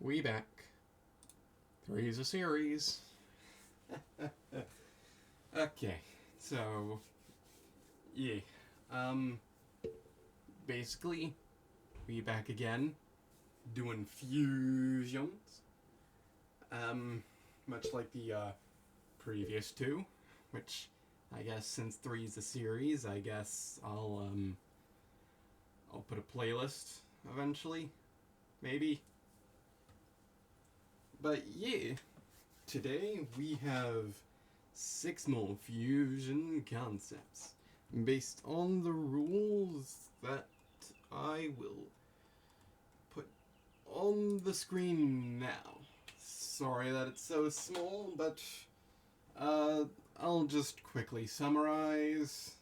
We back. 3's a series. Okay, so yeah. Basically, we back again, doing fusions. Much like the previous two, which I guess since 3's a series, I guess I'll put a playlist eventually, maybe. But yeah, today we have 6 more fusion concepts based on the rules that I will put on the screen now. Sorry that it's so small, but I'll just quickly summarize.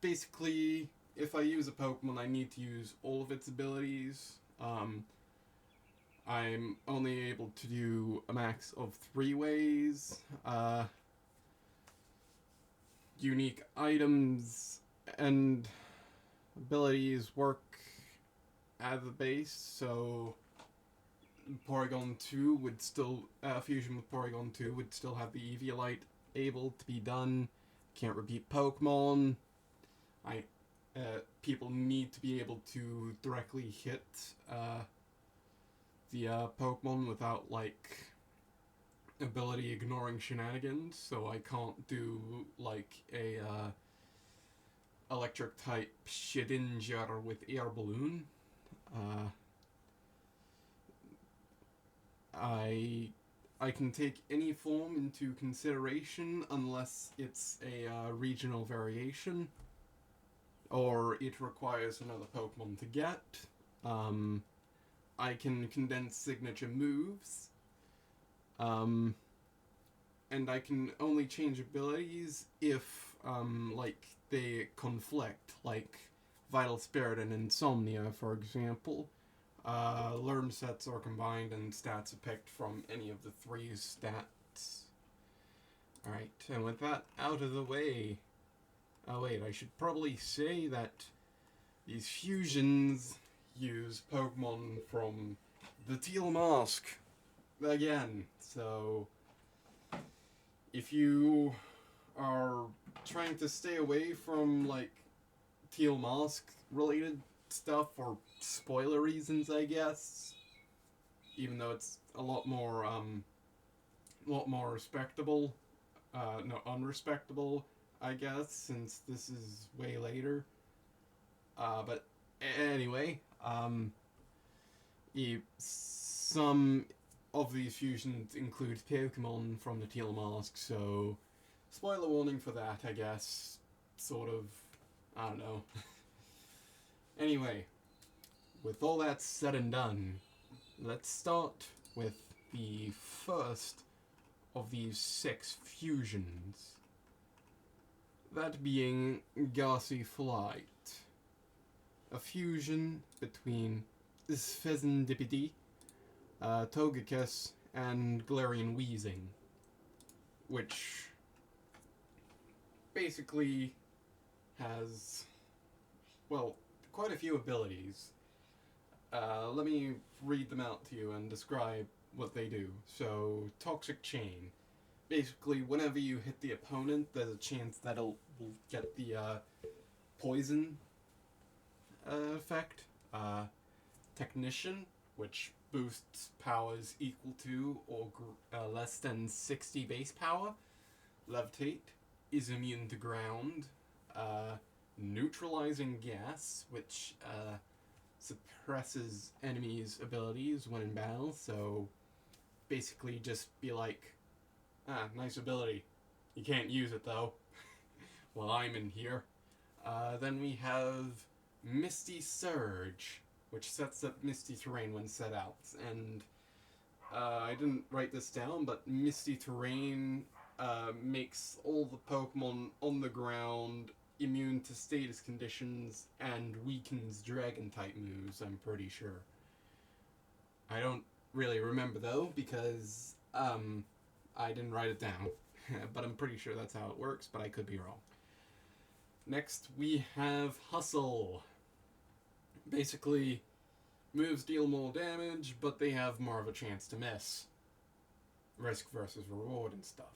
Basically, if I use a Pokemon, I need to use all of its abilities. I'm only able to do a max of 3 ways. Unique items and abilities work at the base, so Porygon 2 would still, fusion with Porygon 2 would still have the Eviolite able to be done. Can't repeat Pokemon. People need to be able to directly hit the Pokemon without, like, ability ignoring shenanigans, so I can't do, like, a electric type Shedinja with Air Balloon. I can take any form into consideration unless it's a regional variation, or it requires another Pokemon to get. I can condense signature moves, and I can only change abilities if, like, they conflict, like Vital Spirit and Insomnia, for example. Learn sets are combined and stats are picked from any of the 3's stats. Alright, and with that out of the way... Oh wait, I should probably say that these fusions use Pokemon from the Teal Mask again, so if you are trying to stay away from, like, Teal Mask related stuff for spoiler reasons, I guess, even though it's a lot more respectable, no, unrespectable, I guess, since this is way later. But anyway, some of these fusions include Pokemon from the Teal Mask, so spoiler warning for that, I guess. Sort of, I don't know. Anyway, with all that said and done, let's start with the first of these 6 fusions. That being Gassy Flight, a fusion between Sphezendipity, Togekiss, and Galarian Wheezing, which basically has, well, quite a few abilities. Let me read them out to you and describe what they do. So, Toxic Chain. Basically, whenever you hit the opponent, there's a chance that will get the poison effect. Technician, which boosts powers equal to or less than 60 base power. Levitate is immune to ground. Neutralizing Gas, which suppresses enemies' abilities when in battle, so basically just be like, nice ability. You can't use it though. While I'm in here. Then we have Misty Surge, which sets up Misty Terrain when set out. And I didn't write this down, but Misty Terrain makes all the Pokemon on the ground immune to status conditions and weakens Dragon-type moves, I'm pretty sure. I don't really remember though, because I didn't write it down. But I'm pretty sure that's how it works, but I could be wrong. Next, we have Hustle. Basically, Moves deal more damage, but they have more of a chance to miss. Risk versus reward and stuff.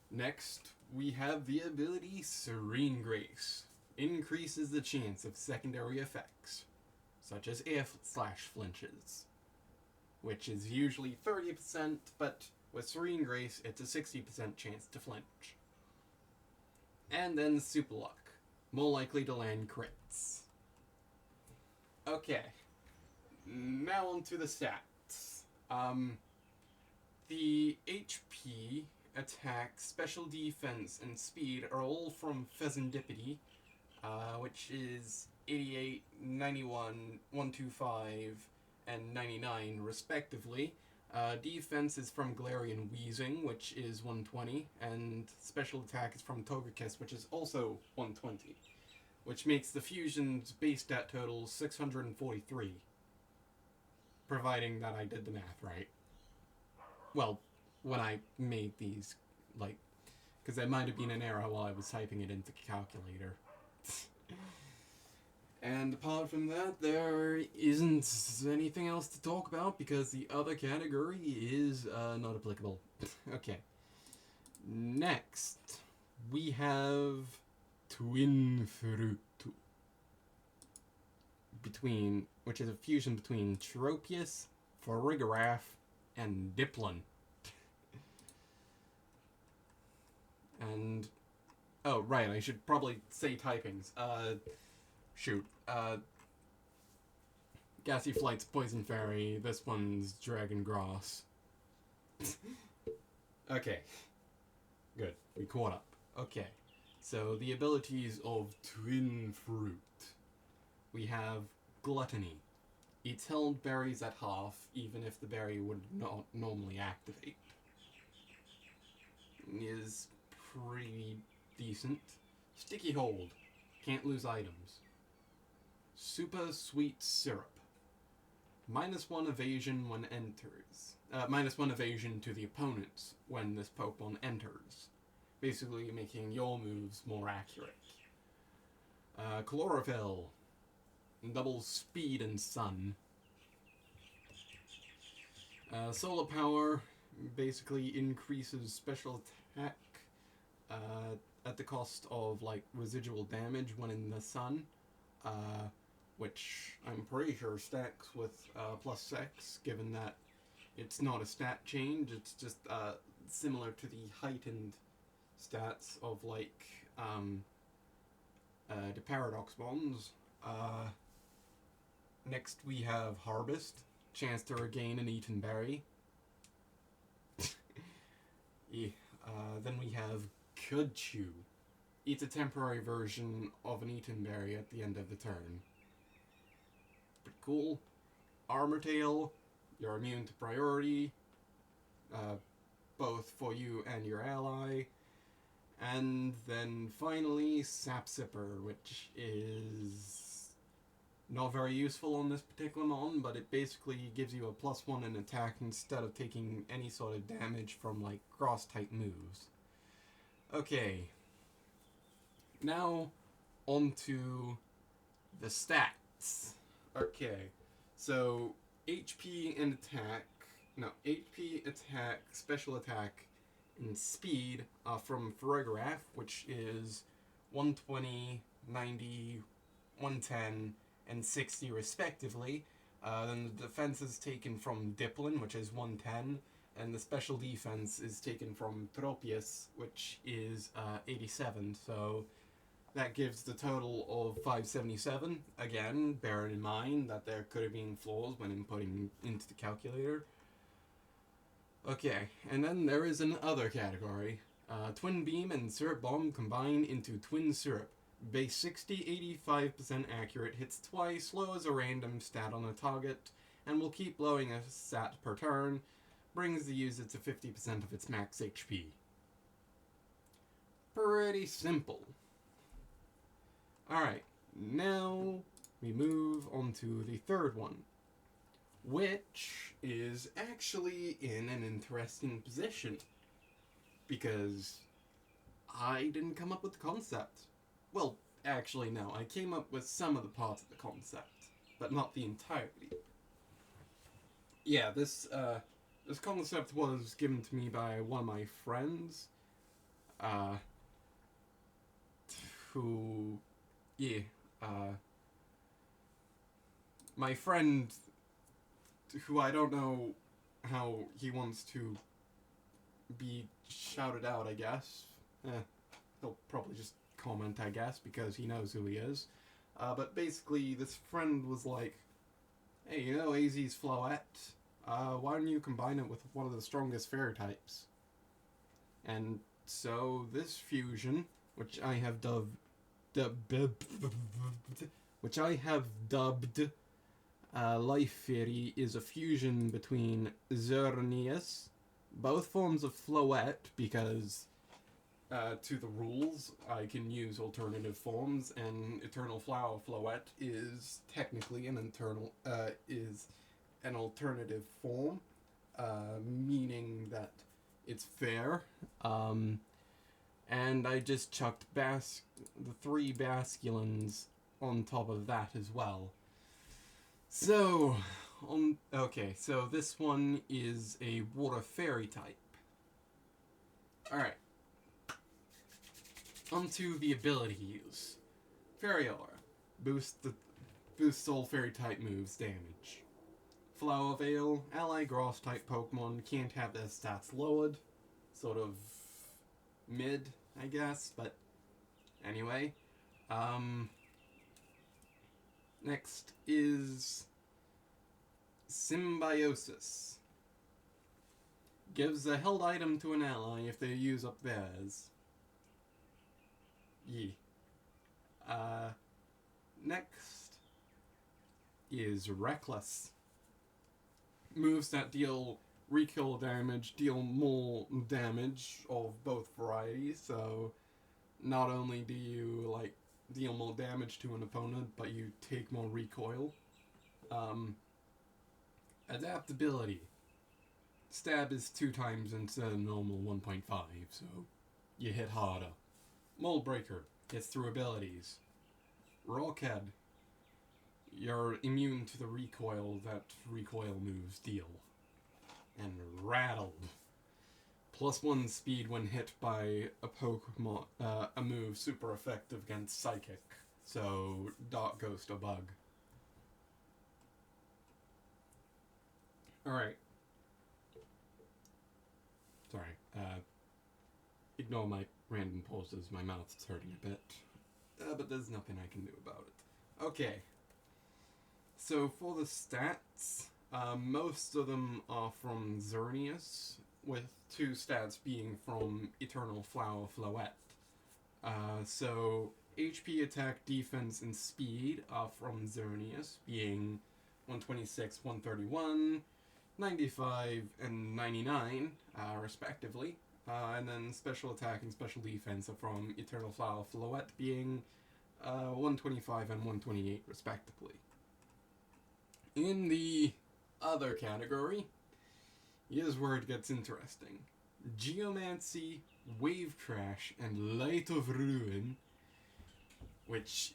Next, we have the ability Serene Grace. Increases the chance of secondary effects, such as air/flinches, which is usually 30%, but with Serene Grace, it's a 60% chance to flinch. And then Super Luck. More likely to land crits. Okay. Now onto the stats. The HP, attack, special defense, and speed are all from Pheasantipity, which is 88, 91, 125, and 99 respectively. Defense is from Galarian Wheezing, which is 120, and special attack is from Togekiss, which is also 120, which makes the fusion's base stat total 643, providing that I did the math right. Well, when I made these, like, because there might have been an error while I was typing it into the calculator. And apart from that, there isn't anything else to talk about because the other category is not applicable. Okay. Next, we have Twin Fruit. Which is a fusion between Tropius, Farigiraf, and Dipplin. And oh right, I should probably say typings. Gassy Flight's Poison Fairy, this one's Dragon Grass. Okay. Good, we caught up. Okay, so the abilities of Twin Fruit. We have Gluttony. Eats held berries at half, even if the berry would not normally activate. Is pretty decent. Sticky Hold. Can't lose items. Super Sweet Syrup. -1 evasion when enters. -1 evasion to the opponents when this Pokemon enters. Basically making your moves more accurate. Chlorophyll. Double speed and sun. Solar Power basically increases special attack at the cost of like residual damage when in the sun, which I'm pretty sure stacks with +6, given that it's not a stat change, it's just similar to the heightened stats of like the Paradox Bonds. Next we have Harvest, chance to regain an eaten berry. Yeah, then we have Kudchew, eats a temporary version of an eaten berry at the end of the turn. Pretty cool. Armortail, you're immune to priority, both for you and your ally. And then finally Sapsipper, which is not very useful on this particular mon, but it basically gives you a +1 in attack instead of taking any sort of damage from like cross type moves. Okay, now onto the stats. Okay, so HP, attack, special attack, and speed from Farigiraf, which is 120, 90, 110, and 60 respectively. Then the defense is taken from Dipplin, which is 110, and the special defense is taken from Tropius, which is 87, so that gives the total of 577. Again, bearing in mind that there could have been flaws when inputting into the calculator. Okay, and then there is another category. Twin Beam and Syrup Bomb combine into Twin Syrup. Base 60, 85% accurate, hits twice, lowers a random stat on a target, and will keep lowering a stat per turn, brings the user to 50% of its max HP. Pretty simple. Alright, now we move on to the third one, which is actually in an interesting position, because I didn't come up with the concept. Well, actually no, I came up with some of the parts of the concept. but not the entirety. Yeah, this concept was given to me by one of my friends, uh, who, yeah, uh, my friend, who I don't know how he wants to be shouted out, I guess. He'll probably just comment, I guess, because he knows who he is. But basically, this friend was like, hey, you know AZ's Floette? Why don't you combine it with one of the strongest fairy types? And so this fusion, which I have dubbed Life Fairy, is a fusion between Xerneas, both forms of Floette, because to the rules I can use alternative forms, and Eternal Flower Floette is technically an alternative form, meaning that it's fair. And I just chucked the 3 Basculins on top of that as well. So, so this one is a water fairy type. Alright. Onto the ability use. Fairy Aura. Boosts all fairy type moves damage. Flower Veil. Ally grass type Pokemon can't have their stats lowered. Sort of mid, I guess, but anyway. Next is Symbiosis. Gives a held item to an ally if they use up theirs. Next is Reckless. Moves that deal recoil damage deal more damage of both varieties, so not only do you, like, deal more damage to an opponent, but you take more recoil. Adaptability. Stab is 2 times instead of normal 1.5, so you hit harder. Mold Breaker gets through abilities. Rockhead. You're immune to the recoil that recoil moves deal. And Rattled. +1 speed when hit by a Pokemon, a move super effective against Psychic. So, Dot Ghost a bug. Alright. Sorry, ignore my random pauses, my mouth's hurting a bit. But there's nothing I can do about it. Okay. So for the stats, most of them are from Xerneas, with 2 stats being from Eternal Flower Floette. So HP, attack, defense, and speed are from Xerneas, being 126, 131, 95, and 99, respectively. And then special attack and special defense are from Eternal Flower Floette, being 125 and 128, respectively. In the other category, here's where it gets interesting. Geomancy, Wave Crash, and Light of Ruin, which,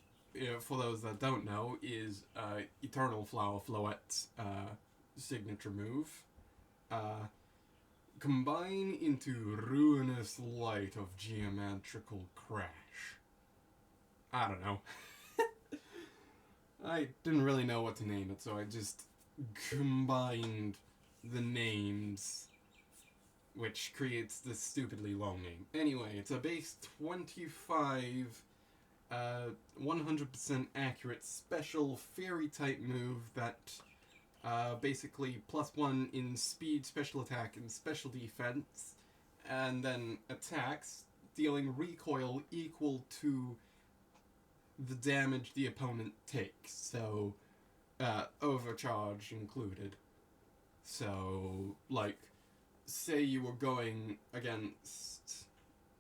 for those that don't know, is Eternal Flower Floette's signature move, combine into Ruinous Light of Geometrical Crash. I don't know. I didn't really know what to name it, so I just combined the names, which creates this stupidly long name. Anyway, it's a base 25, 100% accurate special fairy-type move that basically +1 in speed, special attack, and special defense, and then attacks, dealing recoil equal to the damage the opponent takes, so overcharge included. So, like, say you were going against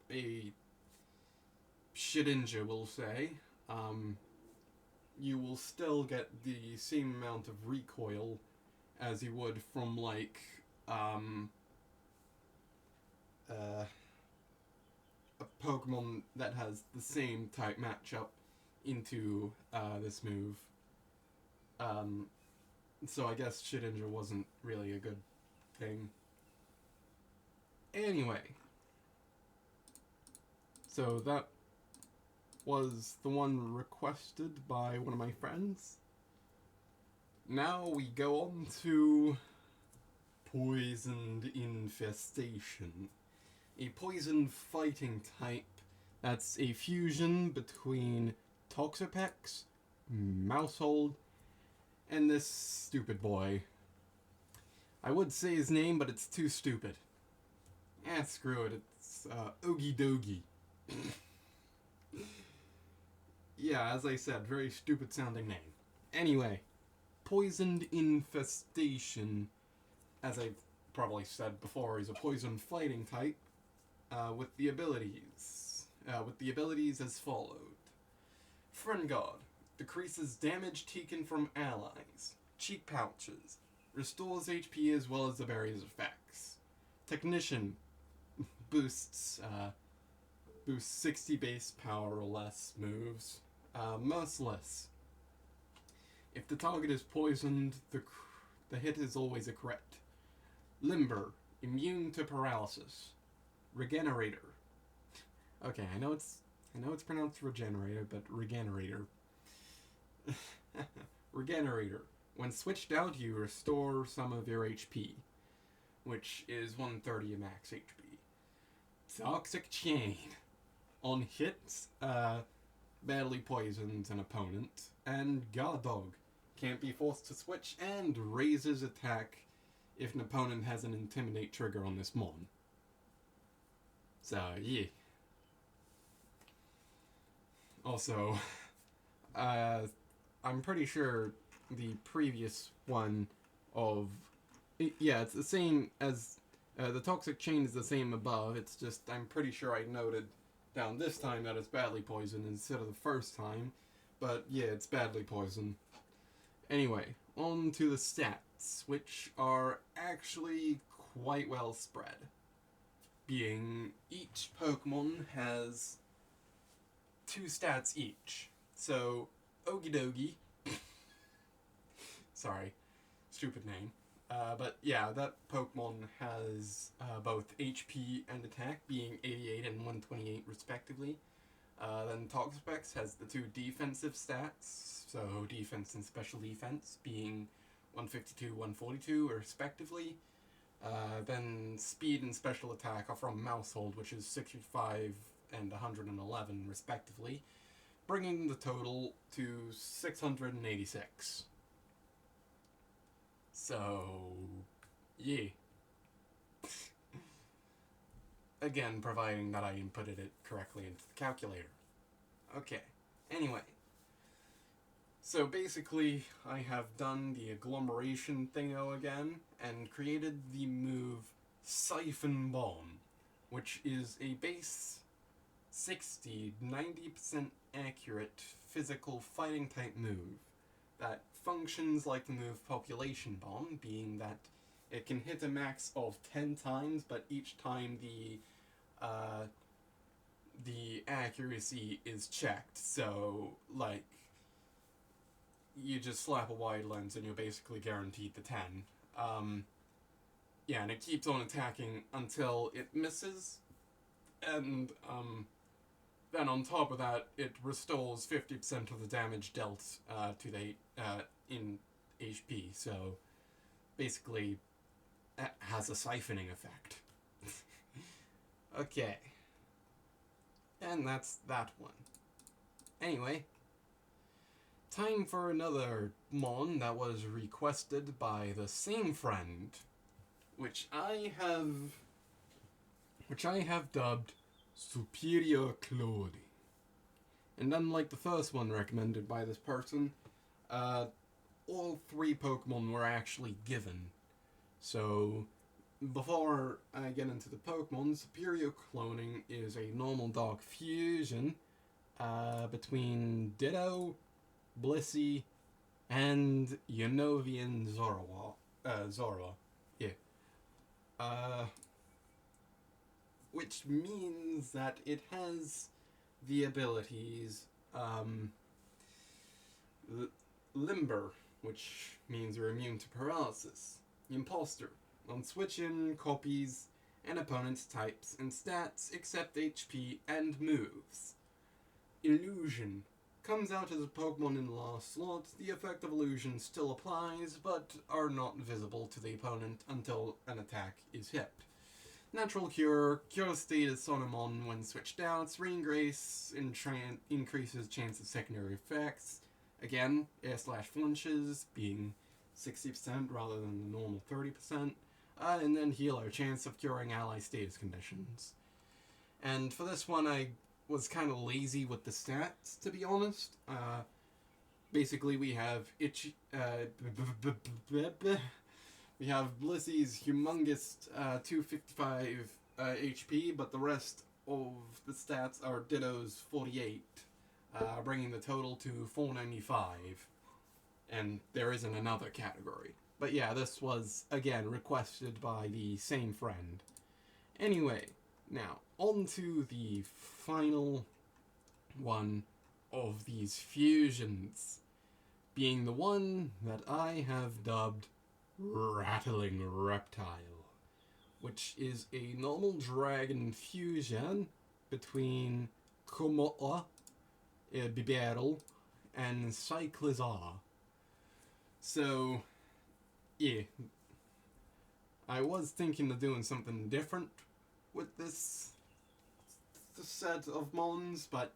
a Shedinja, we'll say, you will still get the same amount of recoil as you would from, like, a Pokemon that has the same type matchup into this move. So I guess Shedinja wasn't really a good thing. Anyway, so that was the one requested by one of my friends. Now we go on to Poisoned Infestation. A poison fighting type that's a fusion between Toxapex, Mousehold, and this stupid boy. I would say his name, but it's too stupid. Screw it, it's Ogie Dogie. Yeah, as I said, very stupid sounding name. Anyway, Poisoned Infestation, as I've probably said before, is a poison fighting type with the abilities. As followed. Friend God decreases damage taken from allies. Cheek pouches. Restores HP as well as the various effects. Technician boosts 60 base power or less moves. Merciless. If the target is poisoned, the hit is always a crit. Limber. Immune to paralysis. Regenerator. Okay, I know it's pronounced regenerator, but regenerator. Regenerator. When switched out, you restore some of your HP, which is 130 max HP. Toxic Chain. On hits, badly poisons an opponent. And Guard Dog. Can't be forced to switch and raises attack if an opponent has an Intimidate trigger on this mon. So, yeah. Also, I'm pretty sure the previous one of... Yeah, it's the same as... the Toxic Chain is the same above, it's just I'm pretty sure I noted down this time that it's badly poisoned instead of the first time. But yeah, it's badly poisoned. Anyway, on to the stats, which are actually quite well spread. Being each Pokemon has 2 stats each. So, Okidogi. Sorry, stupid name. But yeah, that Pokemon has both HP and attack, being 88 and 128 respectively. Then Toxapex has the 2 defensive stats, so defense and special defense, being 152, 142 respectively. Then speed and special attack are from Mousehold, which is 65 and 111 respectively, bringing the total to 686. So, yeah. Again, providing that I inputted it correctly into the calculator. Okay, anyway. So basically, I have done the agglomeration thingo again, and created the move Siphon Bomb, which is a base 60, 90% accurate physical fighting type move that functions like the move Population Bomb, being that it can hit a max of 10 times, but each time the accuracy is checked. So, like, you just slap a wide lens and you're basically guaranteed the 10. Yeah, and it keeps on attacking until it misses, and then on top of that, it restores 50% of the damage dealt to the in HP. So basically, that has a siphoning effect. Okay, and that's that one. Anyway, time for another mon that was requested by the same friend, which I have dubbed Superior Clothing. And unlike the first one recommended by this person, all 3 Pokemon were actually given. So, before I get into the Pokemon, Superior Cloning is a normal dog fusion between Ditto, Blissey, and Unovian Zorua. Yeah. Which means that it has the abilities Limber, which means you're immune to paralysis. Imposter. On switch in copies and opponent's types and stats except HP and moves. Illusion. Comes out as a Pokemon in the last slot. The effect of illusion still applies, but are not visible to the opponent until an attack is hit. Natural Cure. Cure status on a Mon when switched out. Serene Grace increases chance of secondary effects. Again, air/flinches being 60% rather than the normal 30%. And then Healer, chance of curing ally status conditions. And for this one, I was kind of lazy with the stats, to be honest. Basically, we have we have Blissey's humongous 255 HP, but the rest of the stats are Ditto's 48, bringing the total to 495. And there isn't another category. But yeah, this was, again, requested by the same friend. Anyway, now, on to the final one of these fusions, being the one that I have dubbed Rattling Reptile, which is a normal dragon fusion between Komoa, Bibarel, and Cyclizar. So, yeah, I was thinking of doing something different with this set of Mons, but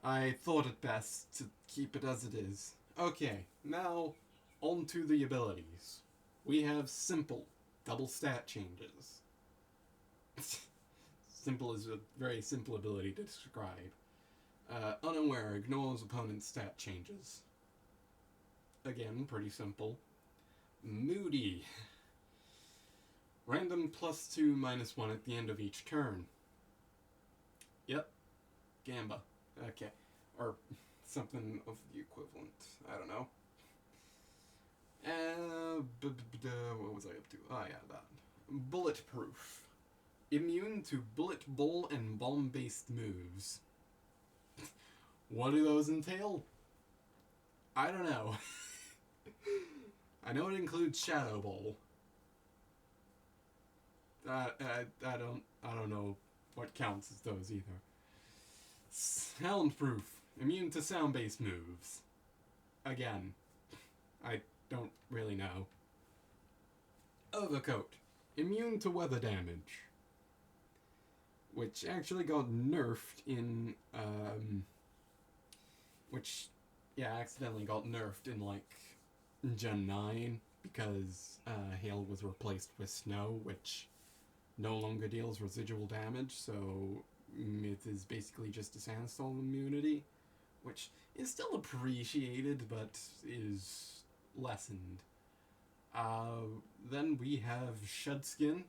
I thought it best to keep it as it is. Okay, now on to the abilities. We have Simple, double stat changes. Simple is a very simple ability to describe. Unaware, ignores opponent's stat changes. Again, pretty simple. Moody. Random +2, -1 at the end of each turn. Yep. Gamba. Okay. Or something of the equivalent. I don't know. What was I up to? Oh, yeah, that. Bulletproof. Immune to bullet, ball, and bomb-based moves. What do those entail? I don't know. I know it includes Shadow Ball. I don't know what counts as those either. Soundproof. Immune to sound-based moves. Again, I don't really know. Overcoat. Immune to weather damage. Which actually got nerfed in, accidentally got nerfed in, Gen 9, because, hail was replaced with snow, which no longer deals residual damage, so it is basically just a sandstorm immunity, which is still appreciated, but is lessened. Then we have Shudskin,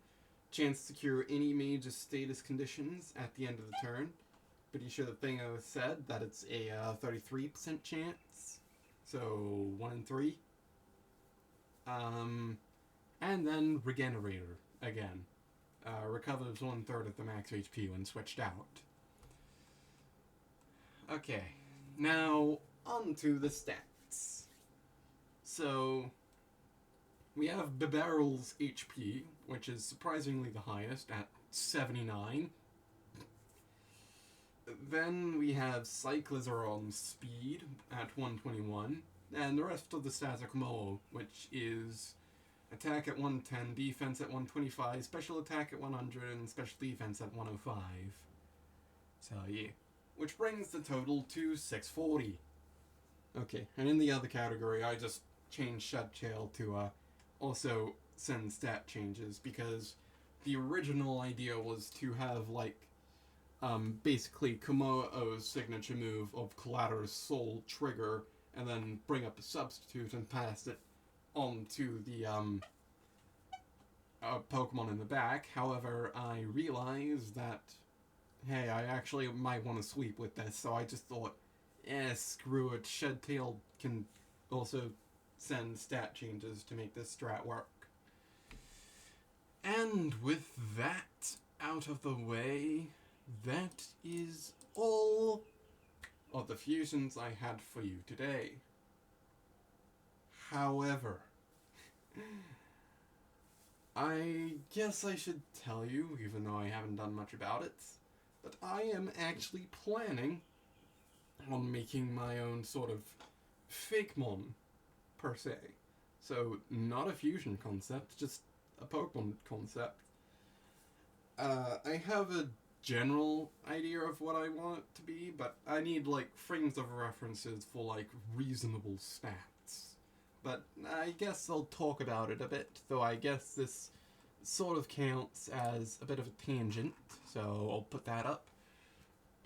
chance to cure any major status conditions at the end of the turn. Pretty sure the thing I said that it's a 33% chance, so 1 in 3. And then Regenerator, again. Recovers 1/3 of the max HP when switched out. Okay, now on to the stats. So, we have Bibarel's HP, which is surprisingly the highest at 79. Then we have Cyclizar's speed at 121, and the rest of the stats are Komodo, which is attack at 110, defense at 125, special attack at 100, and special defense at 105. So yeah, which brings the total to 640. Okay, and in the other category, I just changed Shudtail to also send stat changes, because the original idea was to have, basically Komodo's signature move of Collater's Soul trigger, and then bring up a substitute and pass it on to the Pokemon in the back. However, I realized that, hey, I actually might want to sweep with this, so I just thought, screw it, Shudtail can also send stat changes to make this strat work. And with that out of the way, that is all of the fusions I had for you today. However, I guess I should tell you, even though I haven't done much about it, that I am actually planning on making my own sort of Fakemon, per se. So, not a fusion concept, just a Pokemon concept. I have a general idea of what I want it to be, but I need, like, frames of references for, like, reasonable stats. But I guess I'll talk about it a bit, though I guess this sort of counts as a bit of a tangent, so I'll put that up.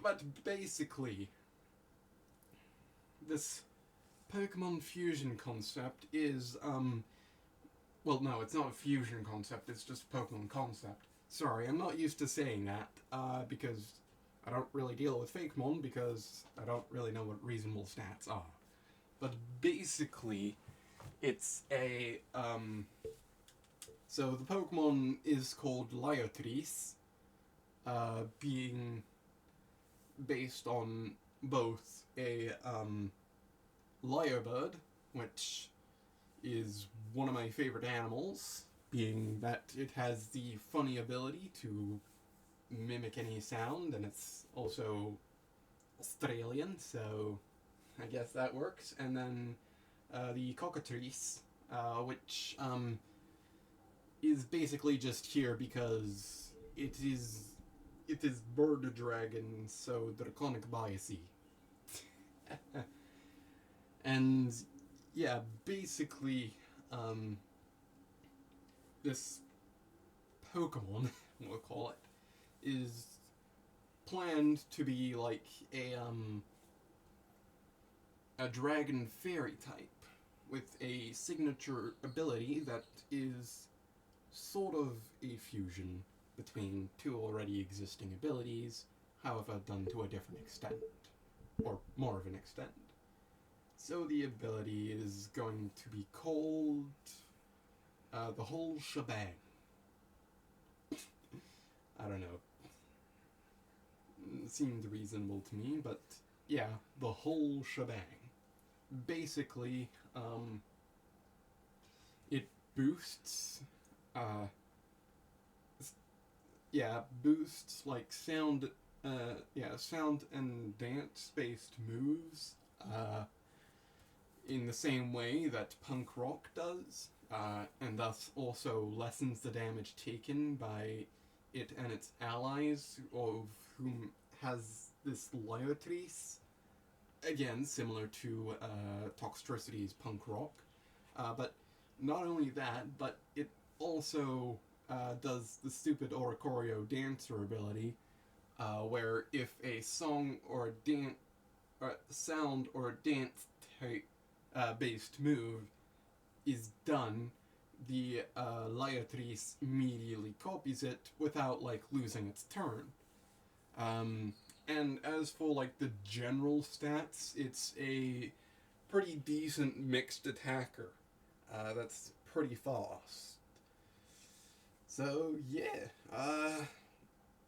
But basically, this Pokemon fusion concept is, well, no, it's not a fusion concept, it's just a Pokemon concept. Sorry, I'm not used to saying that, because I don't really deal with Fakemon, because I don't really know what reasonable stats are. But basically, it's a, so the Pokemon is called Lyotrice, being based on both a, lyrebird, which is one of my favorite animals, being that it has the funny ability to mimic any sound, and it's also Australian, so I guess that works. And then the cockatrice, which is basically just here because it is bird dragon, so draconic biasy. And yeah, basically, this Pokemon, we'll call it, is planned to be like a dragon fairy type with a signature ability that is sort of a fusion between two already existing abilities, however done to a different extent, or more of an extent. So the ability is going to be called the whole shebang. I don't know. It seemed reasonable to me, but yeah, the whole shebang. Basically, it boosts, boosts like sound and dance-based moves, in the same way that punk rock does, and thus also lessens the damage taken by it and its allies, of whom has this Lyotrice, again, similar to Toxtricity's punk rock. But not only that, but it also does the stupid Oricorio dancer ability, where if a song or a sound or dance type based move is done, the Lyotrice immediately copies it without, like, losing its turn. And as for, like, the general stats, it's a pretty decent mixed attacker. That's pretty fast. So, yeah,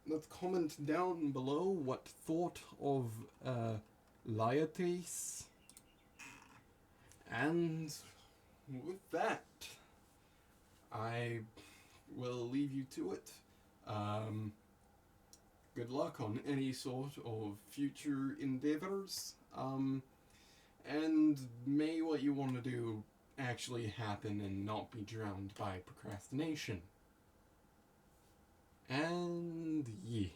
let's comment down below what thought of Lyotrice. And with that, I will leave you to it. Good luck on any sort of future endeavors, and may what you want to do actually happen and not be drowned by procrastination. And yeah,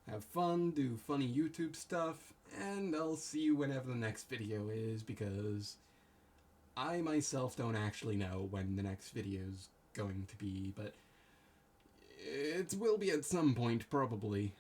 have fun, do funny YouTube stuff, and I'll see you whenever the next video is, because I myself don't actually know when the next video's going to be, but it will be at some point, probably.